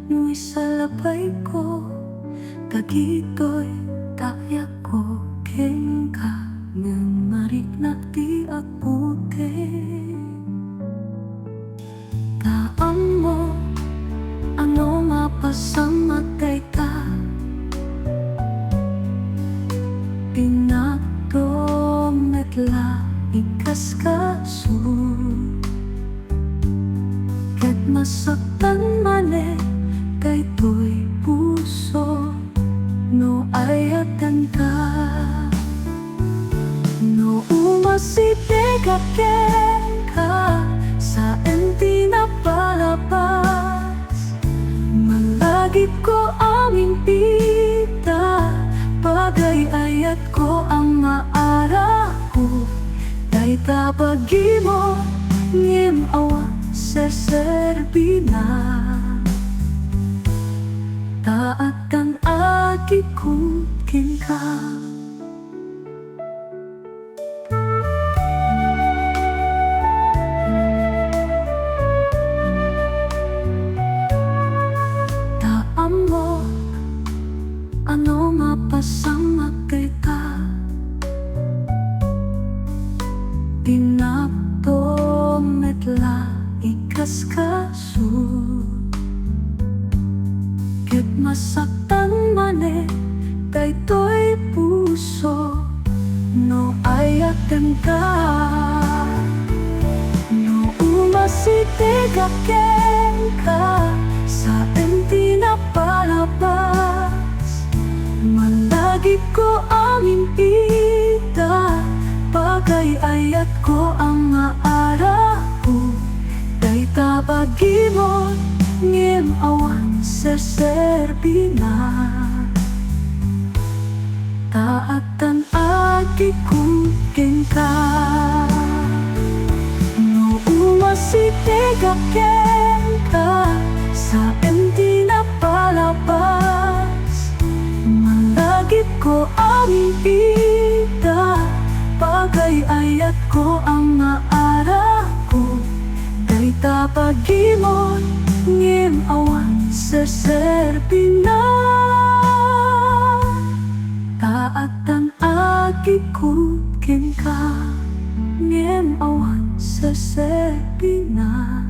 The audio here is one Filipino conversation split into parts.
Nu'y salabay ko, dagito'y tayak ko, ken ka ng marik na di akute. Taan mo, ano mapasamatay ka, pinagdometla ikas ka sun. Ket masaktan mane, daytoy puso, no ayatan ka. No umasitekaken ka, sa enti na palabas. Malagip ko ang impita, bagay ayat ko ang maara ko. Day tabagi mo, ngem awa seserbina. Taatan akikutin ka. Taan mo, ano mapasamatay ka, pinagdometla ikas ka sun. Ket masaktan mane, daytoy puso, no ayatan ka. No umasitekaken ka, sa enti na palabas. Malagip ko ang impita, bagay ayat ko ang maara ko. Day tabagi mo, ngem awan seserbina. Taatan akikutin ka. No umasitekaken ka, sa enti na palabas. Malagip ko ang impita, bagay ayat ko ang maara ko. Day tabagi mo, ngem awan seserbina. Taatan akikutin ka, ngem awan seserbina.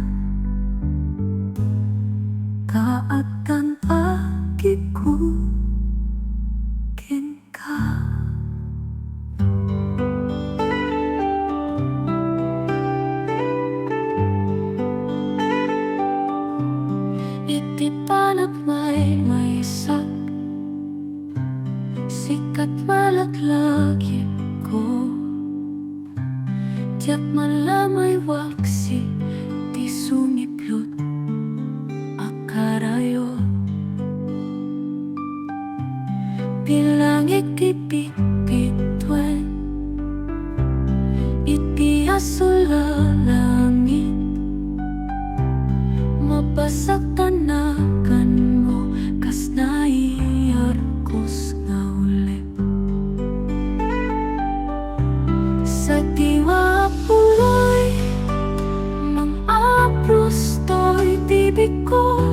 Taatan akikutin ka. Iti panak may sak, sikat malaklagip ko. Tiyak malamay waksi, ti sumiplot akarayo. Bilangik ti pitpitwen, iti asulangit. Mapasaktan na kan mo, kas naiyarkos nga ulit. Sa diwa puloy, mang apros to'y tibig ko.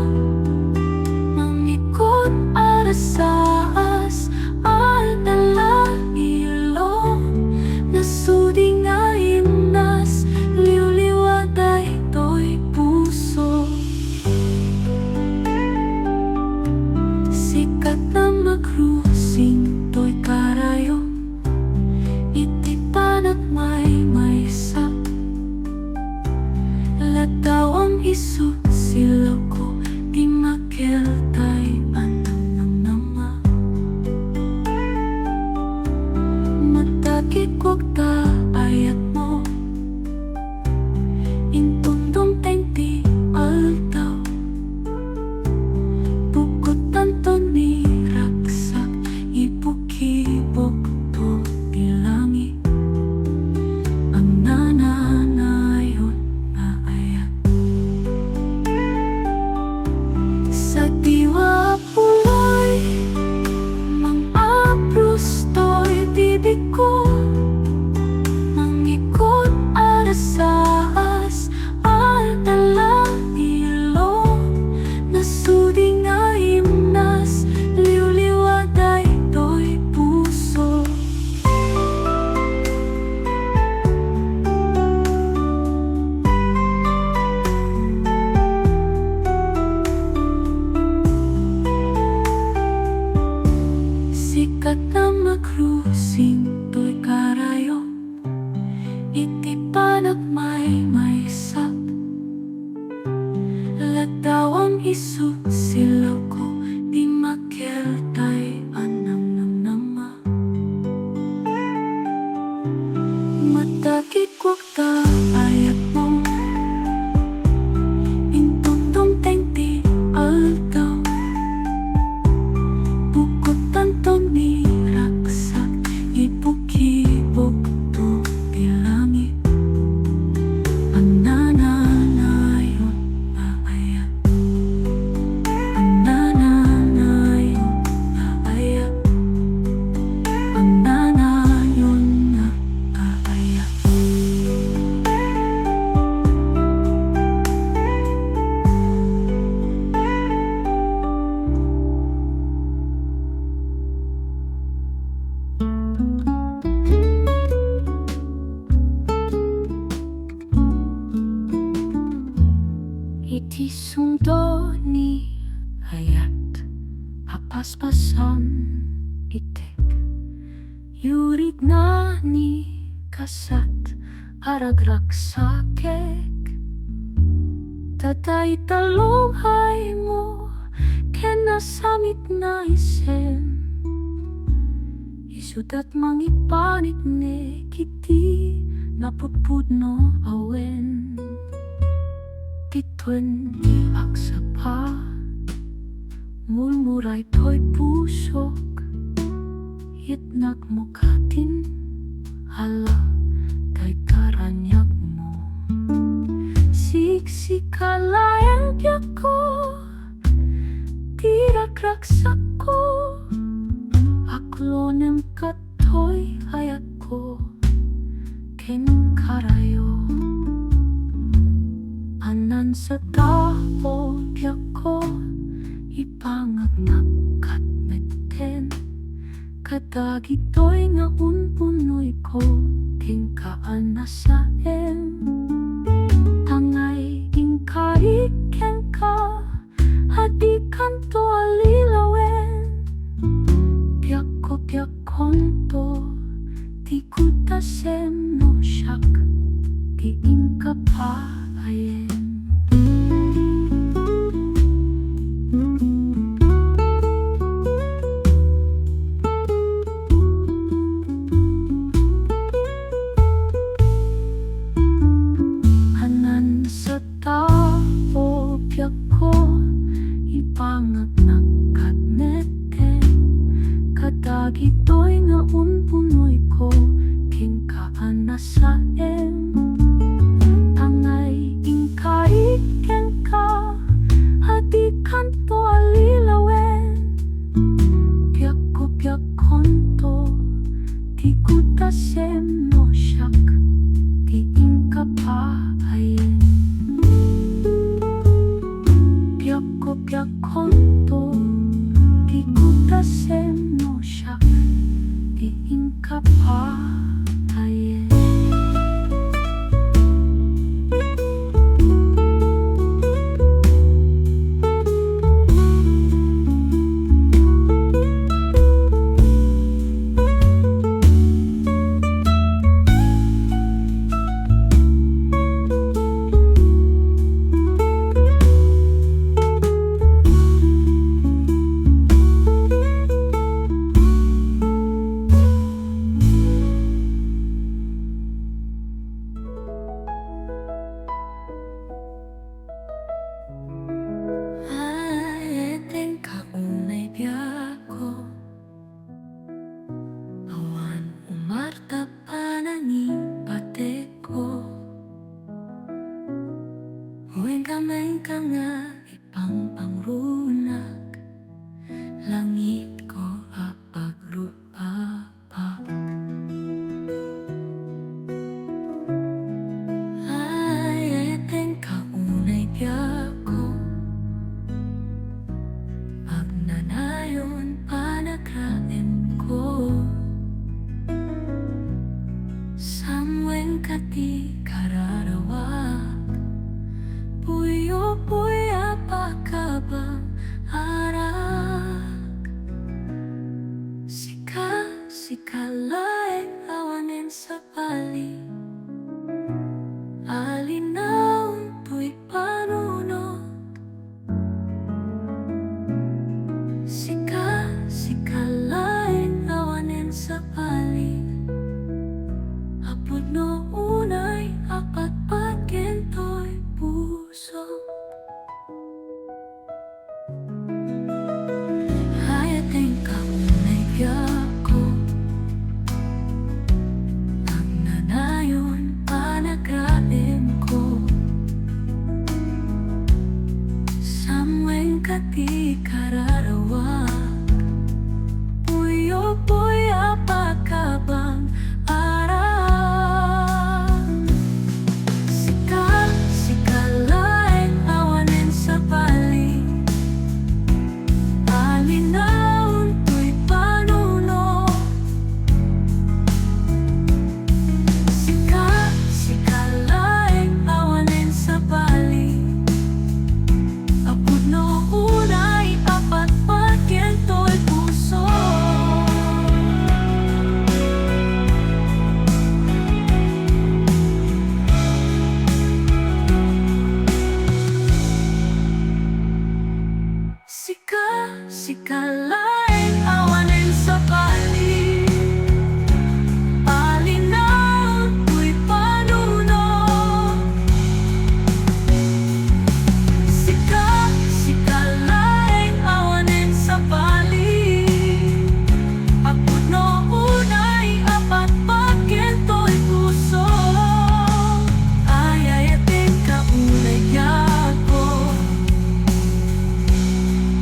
Mangikot arasaas, aldala ilong. Nasudi nga imnas, liwliwaday to'y puso. Sikat na magrusing to'y karayo, iti panak may sak. Lataw ang isut sila ko, di makeltay anak ng nama. Matakit wag ta ayat mo, intundong tenti altaw. Bukod tanto ni raksak, ipukibok to bilangi. Ang nananayon na ayat. Sa diwa puloy, mang apros to'y tibig ko. paspasan itek yurik na ni kasat aragrak sakek tatay talonghay mo kenasamit na isem isudat mangipanit ne kiti naputpudno awen titwen ni aksapa murmuray to'y pusok itnak mo katin hala kay karanyag mo siksikalayang biyak ko tirakraksak ko aklonem katoy ayat ko ken karayo anan sa tao biyak ko ipangagnak kat meten kadagi to'y nga unpunoy ko king kaanasaem tangay ing kariken ka hadikan to alilawen piak konto di kutasem no syak di ing kapaayem ipangagnak kat neten kadagi to'y nga unpunoy ko king kaanasaem tangay ing kariken ka hadikan to alilawen piak konto di kutasem no syak di ing kapaayem piak konto di kutasem no syak di ing kapaayem Huwag ka nga ipang pangrunak langit ko apagrupa pa ay eteng kaunay biyak ko pagnanayon panagraem ko samwen kati kararawak puyo apakabang arak sikalaing awanin sa bali alinaw to'y panunod sikalaing awanin sa bali apod no unay apat pagkento'y puso hayating kaunay biyak ko pagnanayon panagraem ko samweng kati kararawak puyo apakabang unay apat pagyan Sika laing awanin sa bali. Alinaw ko'y panuno. Sika laing awanin sa bali. Pagpuno unay apat pagkinto'y puso. Ayayatin ka unay yako.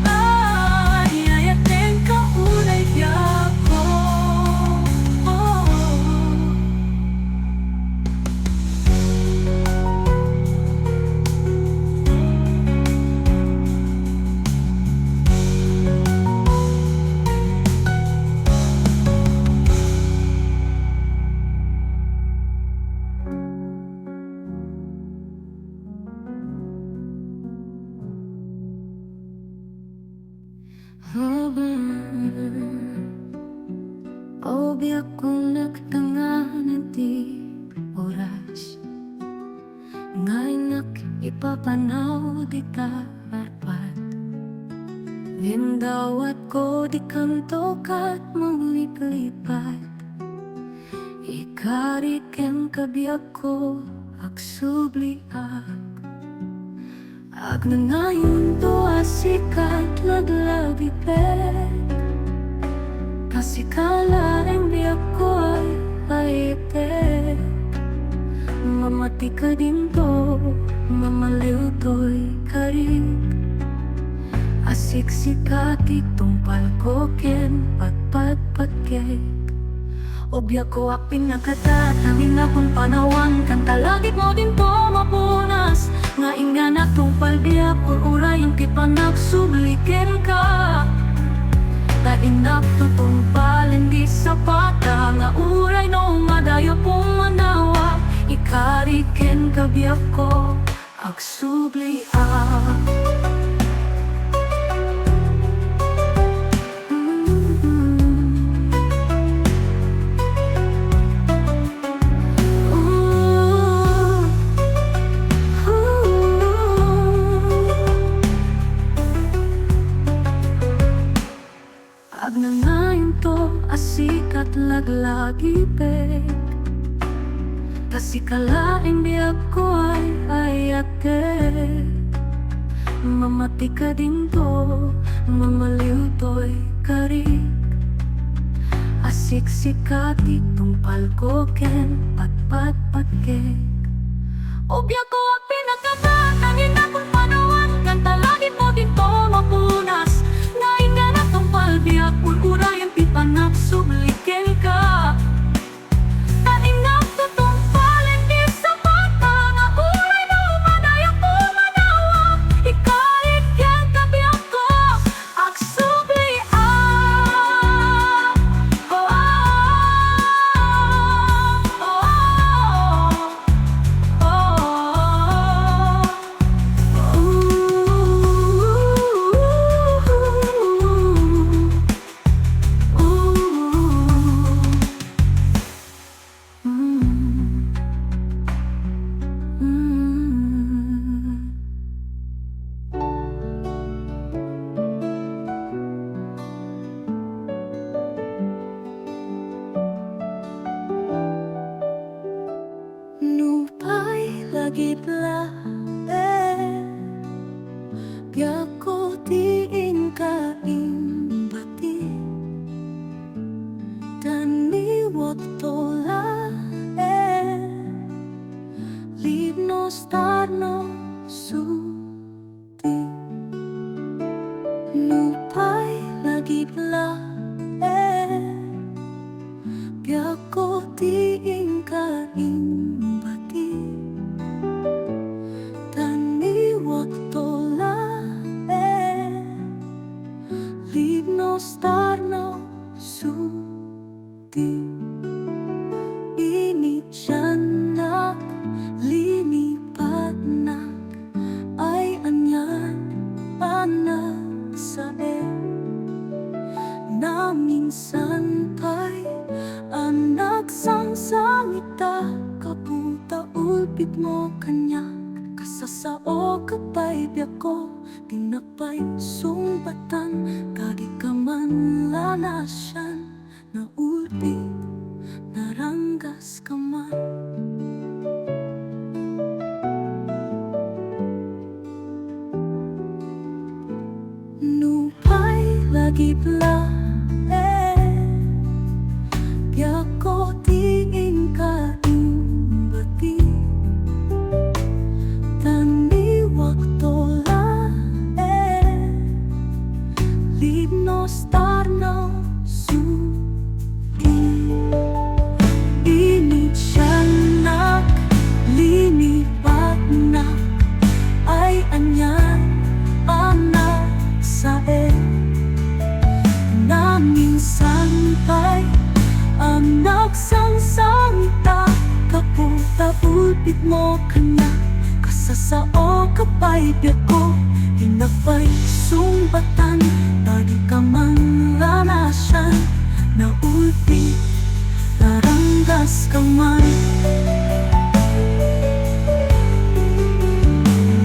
Ayayatin ka unay yako. O biyak kong nagtangan di oras. Ngayon ipapanaw di karapat. Lindawat ko di kanto kat mong lipat. Ikarik ang kabiyak ko agsubliak. Ag na ngayon to asikat laglabi pek. Kasi kalaing biyak ko ay paitek. Mamati ka din to, mamaliw to'y karik. Asik-sikat itong palkoken, patpat-patkek. Obya ko ak pinagkatatangin na kung panawan. Kanta lagit mo din to mapunas. Nga inga na tong palbiyak uray yung kipanak sublikin ka. Tainak tutong palindi sa pata. Nga uray no madayo pong manawa. Ikariken kabiyak ko agsubliak. Ag na ngayon to asikat laglagi pek. Kasi kalaing biyak ko ay ayatek. Mamati ka din to, mamaliw to'y karik. Asik-sikat itong palkoken, patpat-patkek. Obya ko ang pinagkatatangin na kung panawan. Kanta lagit mo din to mapunas. Nainga na tong palbiyak uray ang pipanak sublikin ka. Tainga tutong palindi sa mata. Nga uray na umadayak po manawa. Ikarit yan kabiyak ko agsubliak. Oh, oh, oh, Nupay lagit la biyak ko tiin kaing bati. Taniwag tola Lidno starno suti. Nupay lagit la biyak ko tiin kaing bati. Taniwag tola Lidno starno suti. Inityanak, linipanak, ay anyan, anak sa na minsan pa'y anak sang sangita. Kaputa ulpit mo kanya, kasasao kapay biyak ko. tinapay sumbatan, kagi ka man lalasan, na ulti naranggas ka man. Nupay lagi pla biako tingin ka imbati, tani waktu la libnos tarno suki init siyanak linipat na ay anyan anak sae na minsan pa'y anak sang-sangta kaputapulpit mo ka na kasasao kapay ko hinapay sumbatan tadi ka man lalasan na ulti naranggas ka man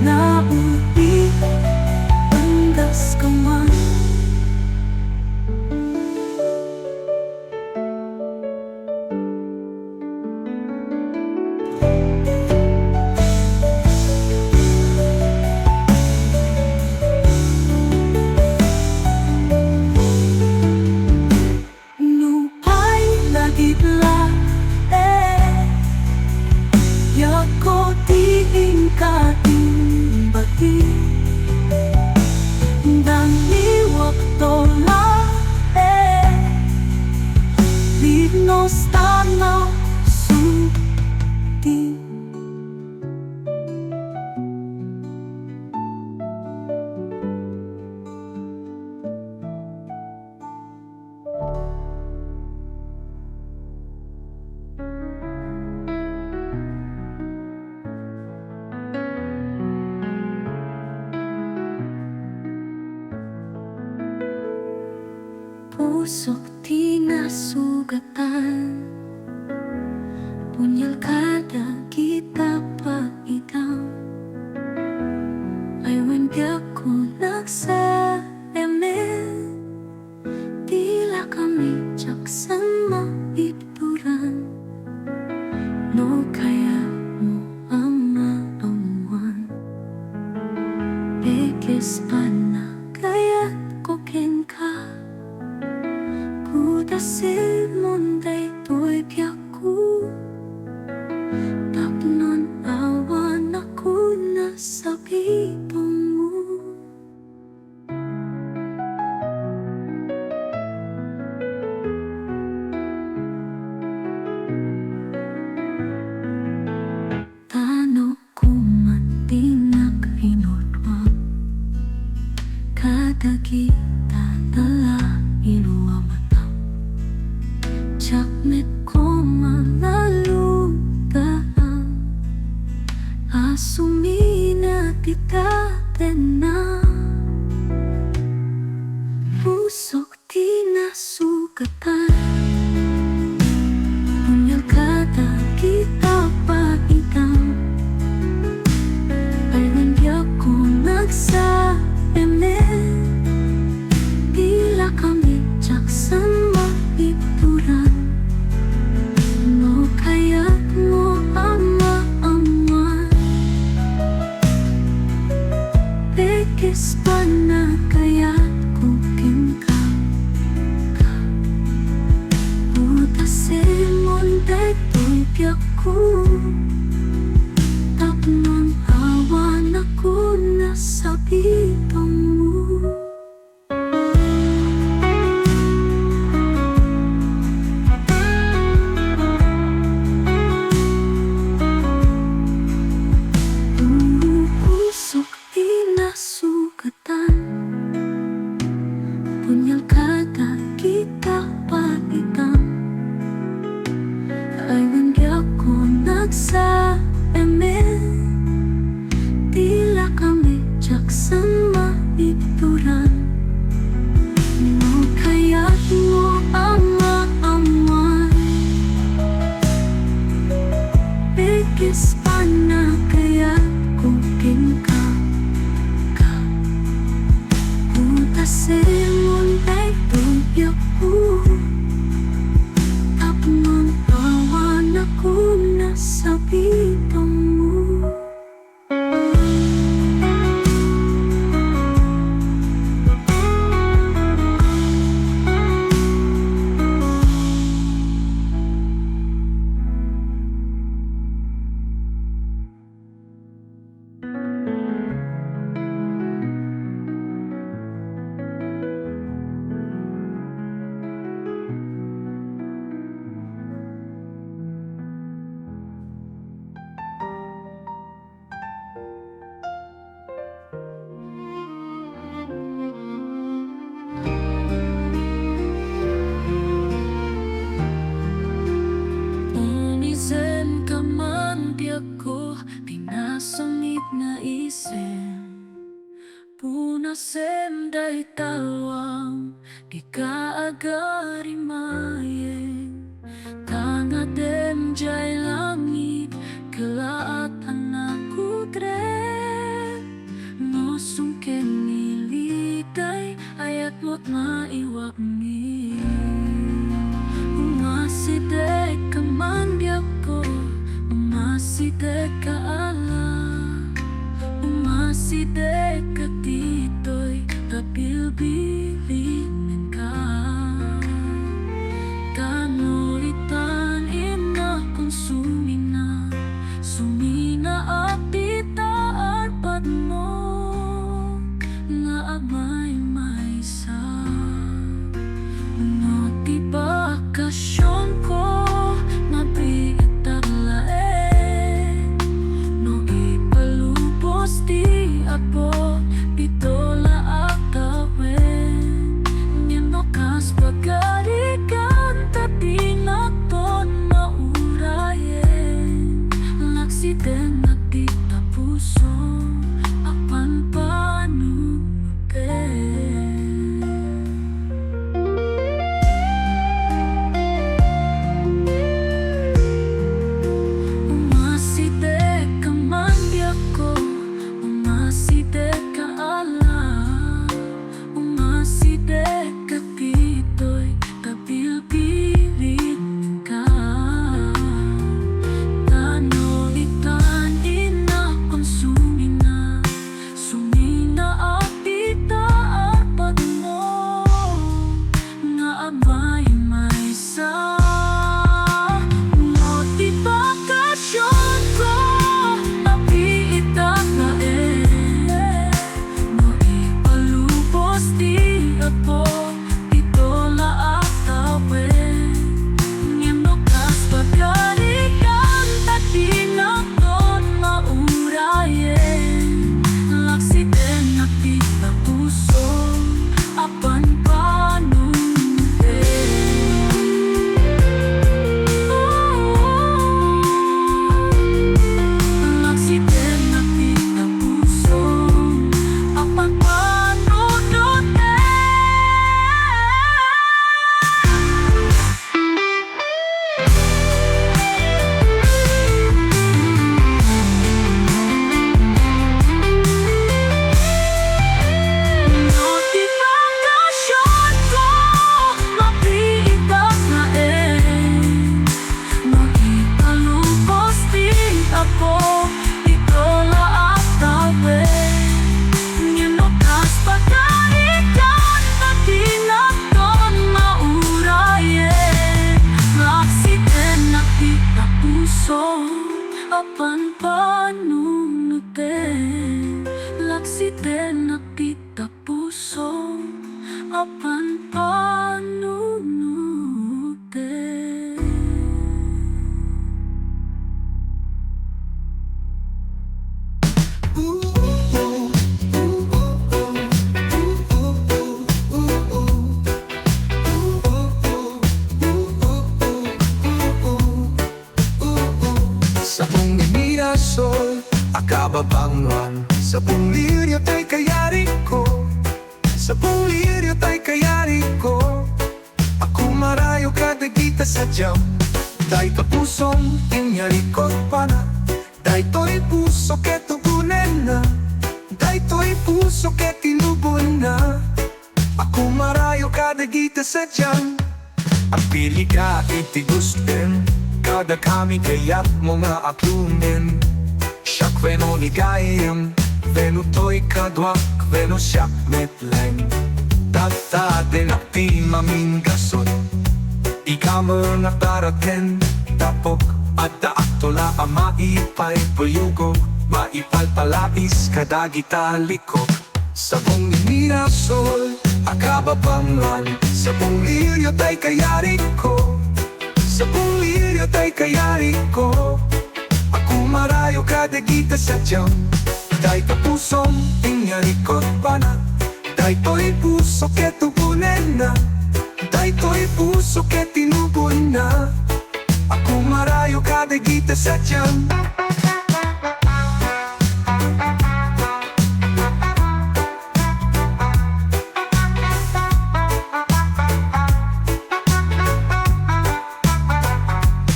na ulti naranggas ka man. Yako tingin ka imbati, dani waktu la libnos tarno suti. Pusok di nasugatan, punyal kada kita paitang, ay wanda ko nagsa emen, tila kami jaksan maituran, no kaya mo ama amuan, bekes anak kaya koken ka. Tasil munday to'y biyaku, tapnon awan ako na sa bibong mo. Tano ko man tinag hinurwag, kada kita tala inuwa matang. Chakmet ko malalutaan, asumina kita tena. Pusok di nasugatan, punyal kada kita paitang, ay nandiya ko nagsa emen, tila kami jaksan maituran. Bekes pa na kaya't kukin ka utasin munday to'y biyaku, tapnon awan ako na sa bibong mo. Punyal kada kita paitang, ay hindi ako nagsa emen, tila kami jaksan maituran, no kaya't mo ama aman, bekes pa na kaya't kukin ka Simon ay tumpyak ko, tapos awan ako na sa bitong mo. Unisen ka man di ako pinasangit na isen, punasem day talwang di ka agari mayen. Tanga dem jay langit kelaat anak kudret, nosungken niliday ayat lot maiwak ni. Umasidek ka man di ako, umasidek ka ala, umasidek ka dito'y kabilbilin ka. Kanulitan ina kung sumina, sumina apita arpad mo, nga amay maysa. No di bakasyon ko, mabiit aglae, no ipalubos di ako, pitola aktawen. Nyemokas pagarikan, tapi naton maurayen. Laksiden na kita puso, apan panute. Umasidek ka man di ako, umasidek ka ala, umasidek ka dito'y kabilbilin ka. Kanulitan ina kung sumina, sumina apita arpad mo, nga amay maysa. No di bakasyon ko, mabiit aglae, no ipalubos di ako, pitola aktawen. Nyemokas pagarikan, tapi naton maurayen. Laksiden na kita puso, apan panunte. Laksiden na kita puso, apan panunte. No di bakasyon ko, mabiit aglae, no ipalubos di ako, pitola aktawen. Nyemokas pagarikan, tapi naton maurayen. Laksiden na kita puso, apan panunute. Laksiden na kita puso, apan panunute. Sa kung imirasol, akababangon. Sa puliryo tay kayari ko, sa puliryo tay kayari ko. Ako marayo kada kita sa jam, tay kapusong inyari ko pana. Day to'y puso ketugunen na, day to'y puso ketinubon na. kadagita sa tiyan. Ang pili ka iti gusten, kada kami kaya't mga aklunin. Siyak veno ligayem, veno to'y kadwak, veno siyak metleng. Tata din akti mamin gasot, ikamer na taraken, tapok at daaktola ang maipay puyugog, maipalpalais kadagita likok. Sabong ninasol, akababangan, sabong liryo tay kayari ko, sabong liryo tay kayari ko. Ako marayo kadagita sa tiyang, tay kapusong inyarikot pa na. Tay to'y puso ke tubunin na, tay to'y puso ke tinubun na. Ako marayo kadagita sa tiyan.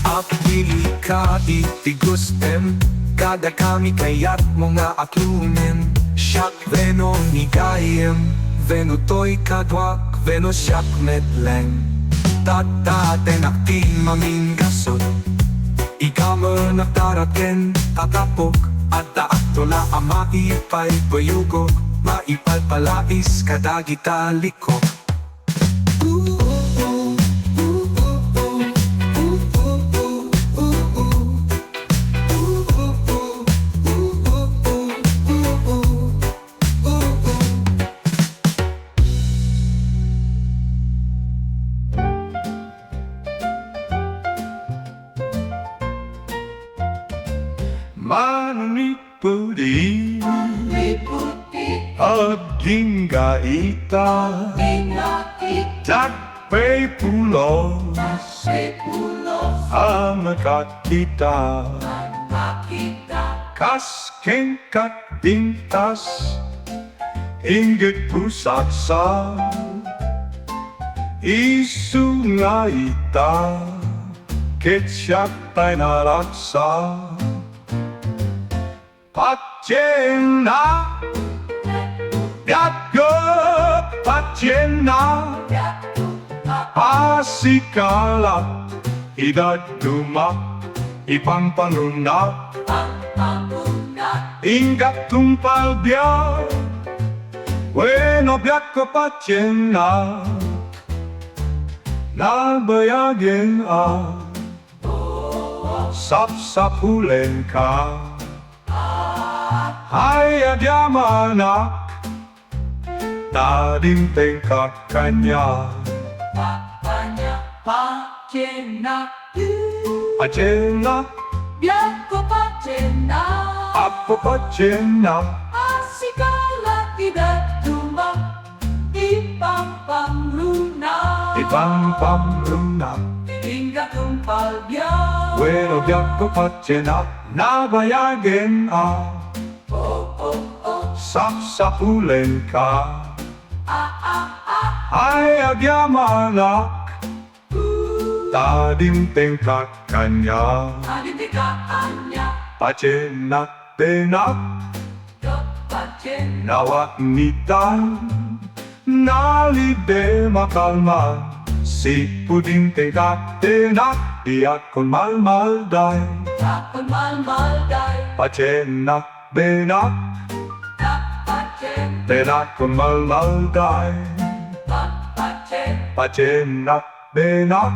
Apili ka iti gustem, kada kami kaya't mga aklunin. Siyak veno nigayem, veno to'y kadwak, veno siyak metleng. Tataten akti mamin gasot, ikamer na taraken, tatapok at daaktola ang maipay puyugog, maipalpalais kadagita likok. Manipudi Abding gaita Takpay pulos Amakat kita Kasking katintas Inggit pusaksa Isu nga ita Ketsyak tay naraksa Pacena Biatko Pacena Pasikalat Idad dumak Ipang panunak Ingat tumpal biak Bueno biatko Pacena Nabayagin Sapsapulen ka Ay adyamanak Tadinteng kakanya Pacena, Pacena biako pacena, Apo Pacena asikala tidak tumbang, ipang-pangluna, Ibang pamlunak hingga tumpal biak. Bueno biako Pacena Nabayagin Sapsapulen ka Ay agyamanak Tadinteng kakanya Adindikaannya, Pacenak tenak pacena, Nawak nitan Nalide makalman Si puding tenak tenak Iyak kon malmalday takon malmalday, Pacenak benak pacen, Tenak kon malmalday pacen, Pacenak benak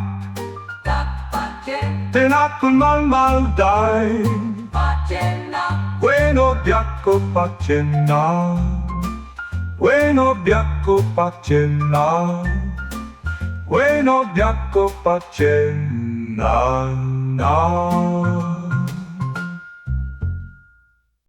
pacen, Tenak kon malmalday pacena, Bueno biako pacena Bueno biako pacena Bueno biako pacena